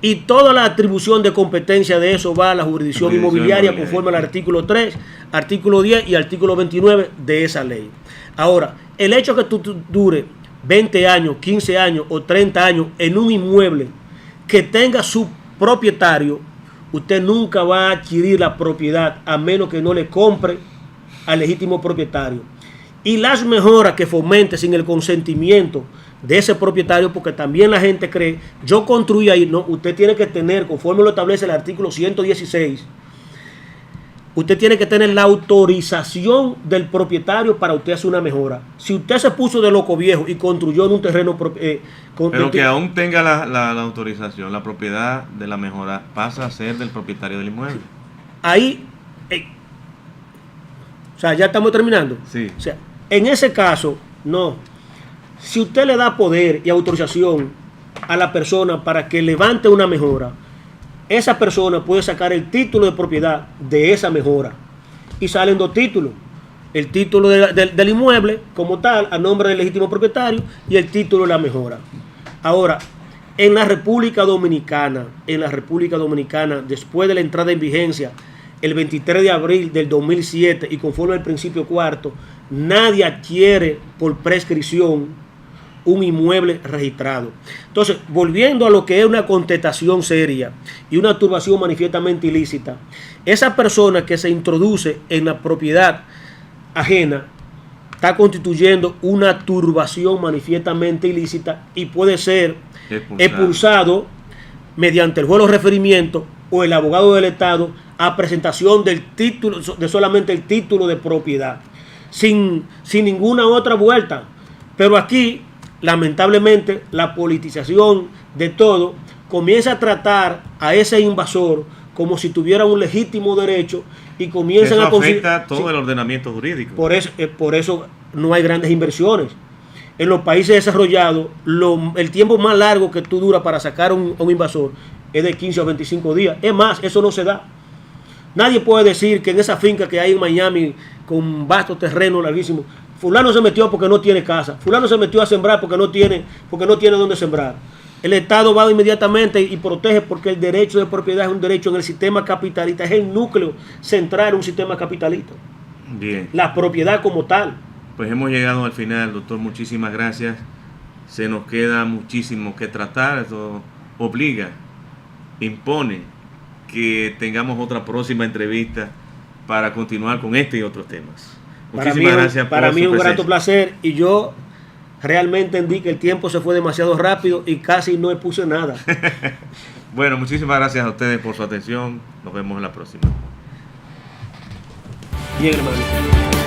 Y toda la atribución de competencia de eso va a la jurisdicción inmobiliaria conforme al artículo 3, artículo 10 y artículo 29 de esa ley. Ahora, el hecho que tú dure 20 años, 15 años o 30 años en un inmueble que tenga su propietario, usted nunca va a adquirir la propiedad a menos que no le compre al legítimo propietario. Y las mejoras que fomente sin el consentimiento de ese propietario, porque también la gente cree, yo construí ahí, no, usted tiene que tener, conforme lo establece el artículo 116, usted tiene que tener la autorización del propietario para usted hacer una mejora. Si usted se puso de loco viejo y construyó en un terreno... pero que aún tenga la autorización, la propiedad de la mejora pasa a ser del propietario del inmueble. Ahí, o sea, ya estamos terminando. Sí. O sea, en ese caso, no. Si usted le da poder y autorización a la persona para que levante una mejora, esa persona puede sacar el título de propiedad de esa mejora. Y salen 2 títulos. El título del inmueble como tal, a nombre del legítimo propietario, y el título de la mejora. Ahora, en la República Dominicana, después de la entrada en vigencia, el 23 de abril del 2007, y conforme al principio 4, nadie adquiere por prescripción un inmueble registrado. Entonces, volviendo a lo que es una contestación seria y una turbación manifiestamente ilícita, esa persona que se introduce en la propiedad ajena está constituyendo una turbación manifiestamente ilícita y puede ser expulsado mediante el juez de referimiento o el abogado del Estado a presentación del título, de solamente el título de propiedad, sin ninguna otra vuelta. Pero aquí, lamentablemente, la politización de todo comienza a tratar a ese invasor como si tuviera un legítimo derecho y comienzan eso a afecta todo el ordenamiento jurídico. Por eso no hay grandes inversiones. En los países desarrollados, el tiempo más largo que tú duras para sacar a un invasor es de 15 o 25 días. Es más, eso no se da. Nadie puede decir que en esa finca que hay en Miami, con vastos terrenos larguísimos, fulano se metió porque no tiene casa, fulano se metió a sembrar porque no tiene dónde sembrar. El Estado va inmediatamente y protege, porque el derecho de propiedad es un derecho en el sistema capitalista, es el núcleo central de un sistema capitalista. Bien. La propiedad como tal. Pues hemos llegado al final, doctor, muchísimas gracias. Se nos queda muchísimo que tratar, eso obliga, impone que tengamos otra próxima entrevista para continuar con este y otros temas. Muchísimas gracias. Para mí es un grato presencia. placer, y yo realmente entendí que el tiempo se fue demasiado rápido y casi no puse nada. Bueno, muchísimas gracias a ustedes por su atención. Nos vemos en la próxima. Bien, hermano.